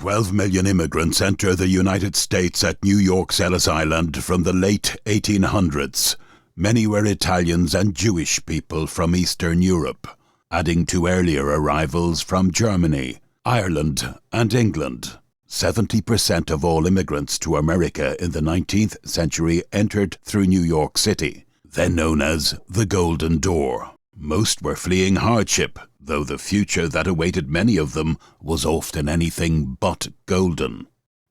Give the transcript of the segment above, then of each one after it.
12 million immigrants enter the United States at New York's Ellis Island from the late 1800s. Many were Italians and Jewish people from Eastern Europe, adding to earlier arrivals from Germany, Ireland, and England. 70% of all immigrants to America in the 19th century entered through New York City, then known as the Golden Door. Most were fleeing hardship, though the future that awaited many of them was often anything but golden.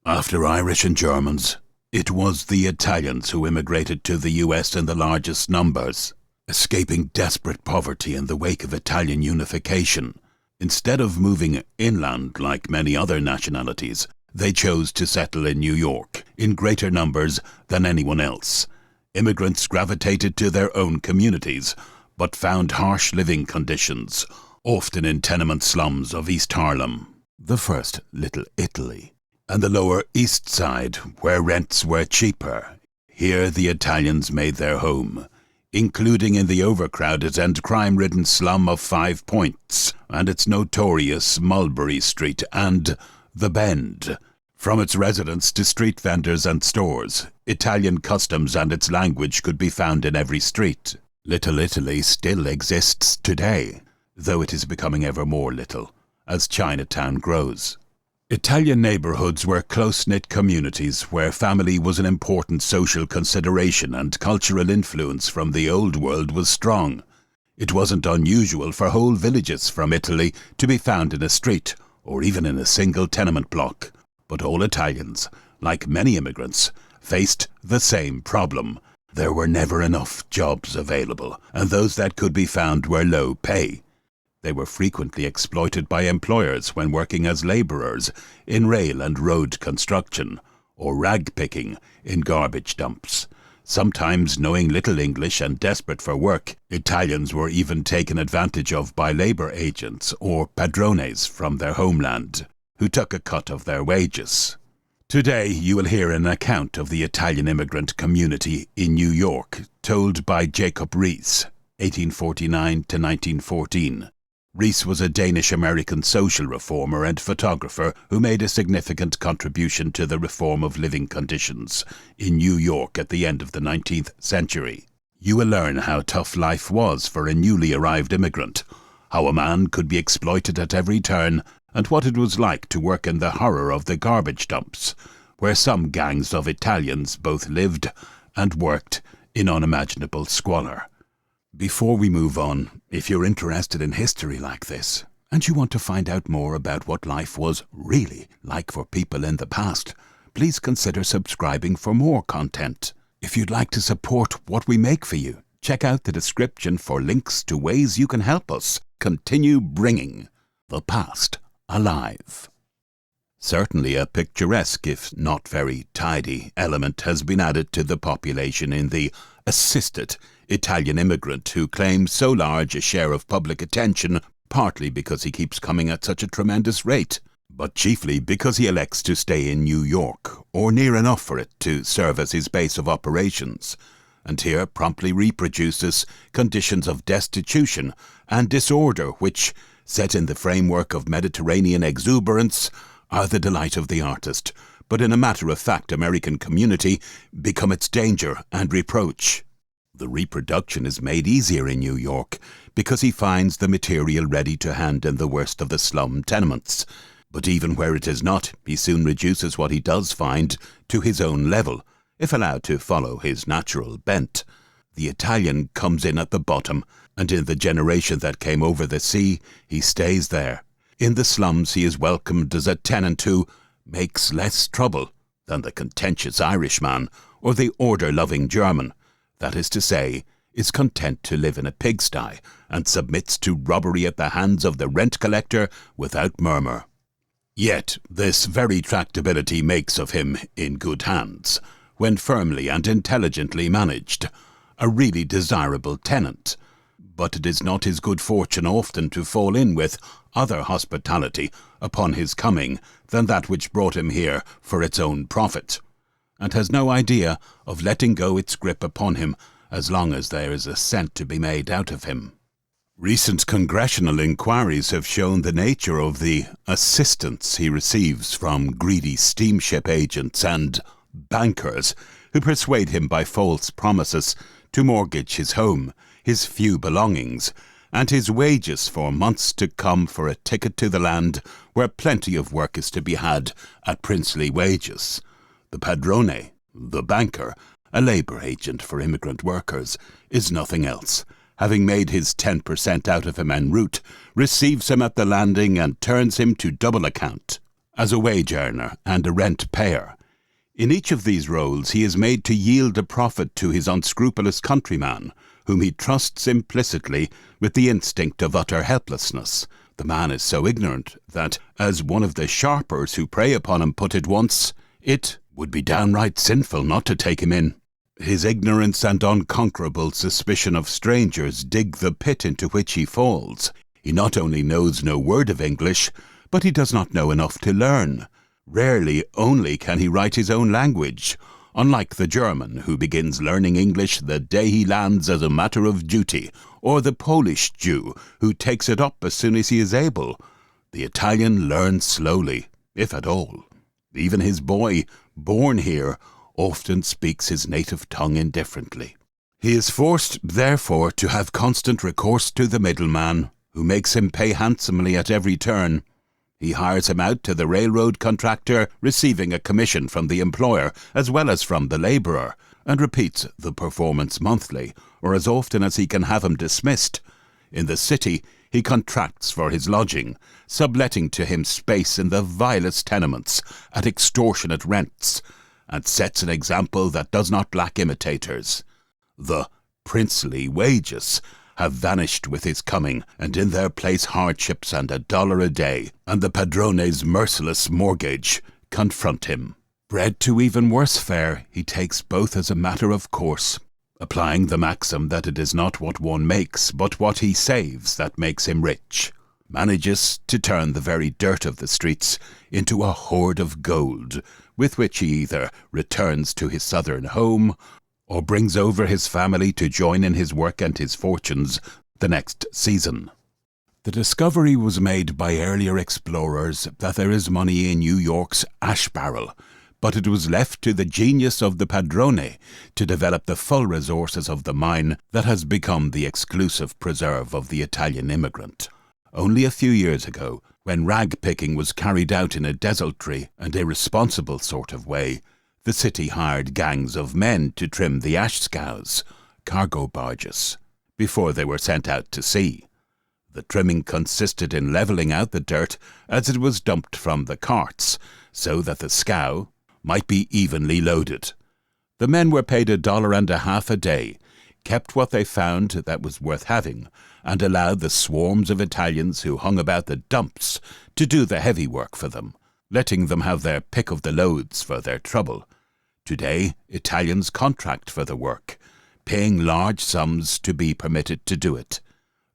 After Irish and Germans, it was the Italians who immigrated to the US in the largest numbers, escaping desperate poverty in the wake of Italian unification. Instead of moving inland like many other nationalities, they chose to settle in New York in greater numbers than anyone else. Immigrants gravitated to their own communities, but found harsh living conditions, often in tenement slums of East Harlem, the first Little Italy, and the Lower East Side, where rents were cheaper. Here the Italians made their home, including in the overcrowded and crime-ridden slum of 5 Points and its notorious Mulberry Street and The Bend. From its residents to street vendors and stores, Italian customs and its language could be found in every street. Little Italy still exists today, though it is becoming ever more little as Chinatown grows. Italian neighborhoods were close-knit communities where family was an important social consideration and cultural influence from the Old World was strong. It wasn't unusual for whole villages from Italy to be found in a street or even in a single tenement block. But all Italians, like many immigrants, faced the same problem. There were never enough jobs available, and those that could be found were low pay. They were frequently exploited by employers when working as laborers in rail and road construction, or rag picking in garbage dumps. Sometimes knowing little English and desperate for work, Italians were even taken advantage of by labor agents or padrones from their homeland, who took a cut of their wages. Today you will hear an account of the Italian immigrant community in New York, told by Jacob Riis, 1849 to 1914. Riis was a Danish-American social reformer and photographer who made a significant contribution to the reform of living conditions in New York at the end of the 19th century. You will learn how tough life was for a newly arrived immigrant, how a man could be exploited at every turn, and what it was like to work in the horror of the garbage dumps, where some gangs of Italians both lived and worked in unimaginable squalor. Before we move on, if you're interested in history like this, and you want to find out more about what life was really like for people in the past, please consider subscribing for more content. If you'd like to support what we make for you, check out the description for links to ways you can help us continue bringing the past alive. Certainly a picturesque, if not very tidy, element has been added to the population in the assisted Italian immigrant who claims so large a share of public attention, partly because he keeps coming at such a tremendous rate, but chiefly because he elects to stay in New York, or near enough for it to serve as his base of operations, and here promptly reproduces conditions of destitution and disorder which, set in the framework of Mediterranean exuberance, are the delight of the artist, but in a matter-of-fact American community become its danger and reproach. The reproduction is made easier in New York because he finds the material ready to hand in the worst of the slum tenements. But even where it is not, he soon reduces what he does find to his own level, if allowed to follow his natural bent. The Italian comes in at the bottom, and in the generation that came over the sea, he stays there. In the slums he is welcomed as a tenant who makes less trouble than the contentious Irishman or the order-loving German. That is to say, is content to live in a pigsty and submits to robbery at the hands of the rent collector without murmur. Yet this very tractability makes of him, in good hands, when firmly and intelligently managed, a really desirable tenant. But it is not his good fortune often to fall in with other hospitality upon his coming than that which brought him here for its own profit, and has no idea of letting go its grip upon him as long as there is a cent to be made out of him. Recent congressional inquiries have shown the nature of the assistance he receives from greedy steamship agents and bankers who persuade him by false promises to mortgage his home, his few belongings, and his wages for months to come for a ticket to the land where plenty of work is to be had at princely wages. The padrone, the banker, a labour agent for immigrant workers, is nothing else. Having made his 10% out of him en route, receives him at the landing and turns him to double account as a wage earner and a rent payer. In each of these roles he is made to yield a profit to his unscrupulous countryman, whom he trusts implicitly with the instinct of utter helplessness. The man is so ignorant that, as one of the sharpers who prey upon him put it once, it would be downright sinful not to take him in. His ignorance and unconquerable suspicion of strangers dig the pit into which he falls. He not only knows no word of English, but he does not know enough to learn. Rarely only can he write his own language, unlike the German, who begins learning English the day he lands as a matter of duty, or the Polish Jew, who takes it up as soon as he is able. The Italian learns slowly, if at all. Even his boy, born here, often speaks his native tongue indifferently. He is forced, therefore, to have constant recourse to the middleman, who makes him pay handsomely at every turn. He hires him out to the railroad contractor, receiving a commission from the employer as well as from the labourer, and repeats the performance monthly, or as often as he can have him dismissed. In the city, he contracts for his lodging, subletting to him space in the vilest tenements at extortionate rents, and sets an example that does not lack imitators. The princely wages have vanished with his coming, and in their place hardships and $1 a day, and the padrone's merciless mortgage confront him. Bred to even worse fare, he takes both as a matter of course, applying the maxim that it is not what one makes, but what he saves that makes him rich, manages to turn the very dirt of the streets into a hoard of gold, with which he either returns to his southern home, or brings over his family to join in his work and his fortunes the next season. The discovery was made by earlier explorers that there is money in New York's ash barrel, but it was left to the genius of the padrone to develop the full resources of the mine that has become the exclusive preserve of the Italian immigrant. Only a few years ago, when rag-picking was carried out in a desultory and irresponsible sort of way, the city hired gangs of men to trim the ash scows, cargo barges, before they were sent out to sea. The trimming consisted in levelling out the dirt as it was dumped from the carts, so that the scow might be evenly loaded. The men were paid $1.50 a day, kept what they found that was worth having, and allowed the swarms of Italians who hung about the dumps to do the heavy work for them, letting them have their pick of the loads for their trouble. Today, Italians contract for the work, paying large sums to be permitted to do it.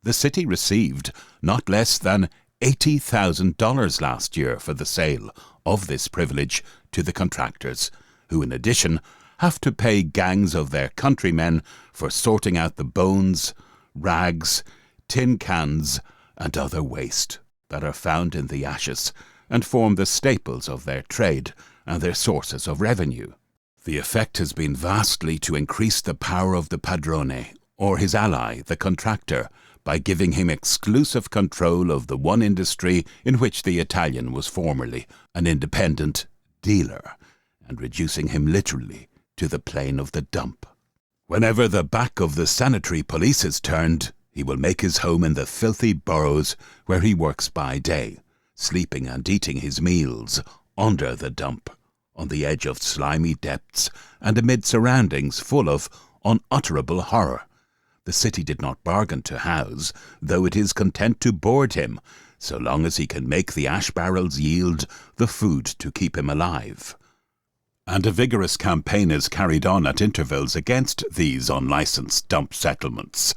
The city received not less than $80,000 last year for the sale of this privilege to the contractors, who in addition have to pay gangs of their countrymen for sorting out the bones, rags, tin cans, and other waste that are found in the ashes and form the staples of their trade and their sources of revenue. The effect has been vastly to increase the power of the padrone, or his ally, the contractor, by giving him exclusive control of the one industry in which the Italian was formerly an independent dealer, and reducing him literally to the plane of the dump. Whenever the back of the sanitary police is turned, he will make his home in the filthy burrows where he works by day, sleeping and eating his meals under the dump, on the edge of slimy depths and amid surroundings full of unutterable horror. The city did not bargain to house, though it is content to board him, so long as he can make the ash barrels yield the food to keep him alive. And a vigorous campaign is carried on at intervals against these unlicensed dump settlements.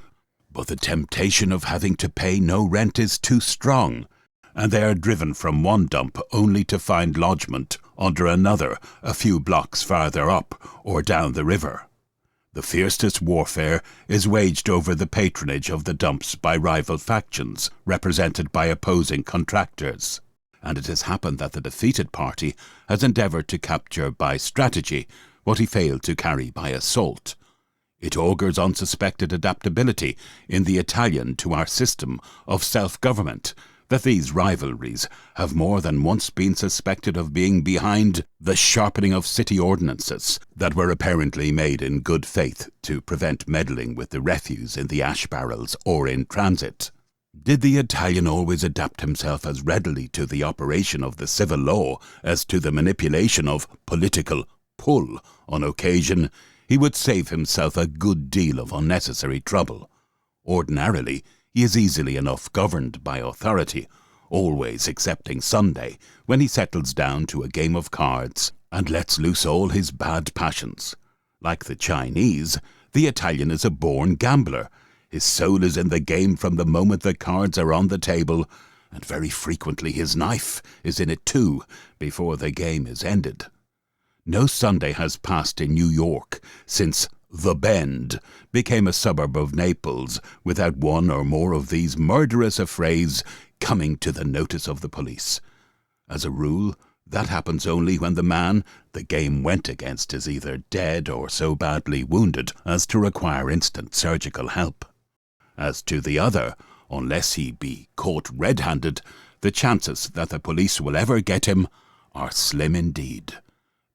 But the temptation of having to pay no rent is too strong, and they are driven from one dump only to find lodgment under another a few blocks farther up or down the river. The fiercest warfare is waged over the patronage of the dumps by rival factions, represented by opposing contractors. And it has happened that the defeated party has endeavoured to capture by strategy what he failed to carry by assault. It augurs unsuspected adaptability in the Italian to our system of self-government, that these rivalries have more than once been suspected of being behind the sharpening of city ordinances that were apparently made in good faith to prevent meddling with the refuse in the ash barrels or in transit. Did the Italian always adapt himself as readily to the operation of the civil law as to the manipulation of political pull on occasion, he would save himself a good deal of unnecessary trouble. Ordinarily, he is easily enough governed by authority, always excepting Sunday, when he settles down to a game of cards and lets loose all his bad passions. Like the Chinese, the Italian is a born gambler. His soul is in the game from the moment the cards are on the table, and very frequently his knife is in it too, before the game is ended. No Sunday has passed in New York since The Bend became a suburb of Naples without one or more of these murderous affrays coming to the notice of the police. As a rule, that happens only when the man the game went against is either dead or so badly wounded as to require instant surgical help. As to the other, unless he be caught red-handed, the chances that the police will ever get him are slim indeed.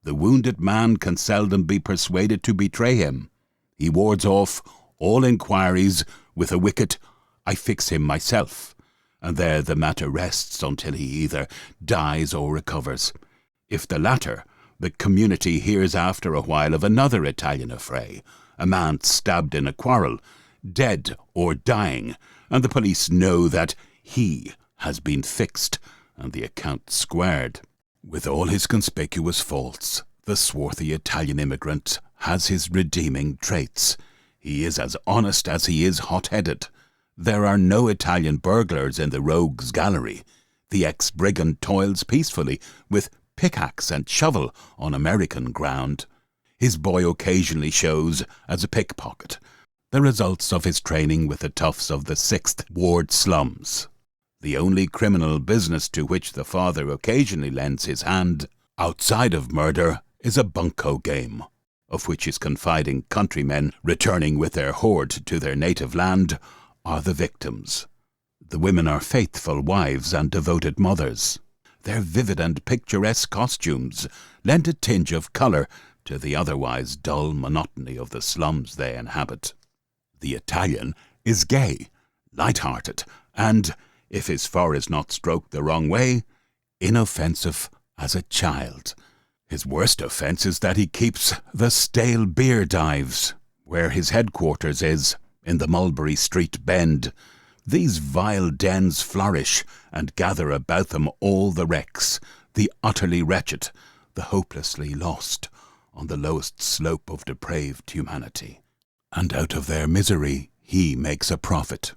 The wounded man can seldom be persuaded to betray him. He wards off all inquiries with a wicked, "I fix him myself," and there the matter rests until he either dies or recovers. If the latter, the community hears after a while of another Italian affray, a man stabbed in a quarrel, dead or dying, and the police know that he has been fixed and the account squared. With all his conspicuous faults, the swarthy Italian immigrant has his redeeming traits. He is as honest as he is hot-headed. There are no Italian burglars in the rogues' gallery. The ex-brigand toils peacefully with pickaxe and shovel on American ground. His boy occasionally shows as a pickpocket, the results of his training with the toughs of the 6th Ward slums. The only criminal business to which the father occasionally lends his hand, outside of murder, is a bunco game, of which his confiding countrymen, returning with their hoard to their native land, are the victims. The women are faithful wives and devoted mothers. Their vivid and picturesque costumes lend a tinge of colour to the otherwise dull monotony of the slums they inhabit. The Italian is gay, light-hearted, and, if his fur is not stroked the wrong way, inoffensive as a child. His worst offence is that he keeps the stale beer dives, where his headquarters is, in the Mulberry Street Bend. These vile dens flourish, and gather about them all the wrecks, the utterly wretched, the hopelessly lost, on the lowest slope of depraved humanity. And out of their misery he makes a profit.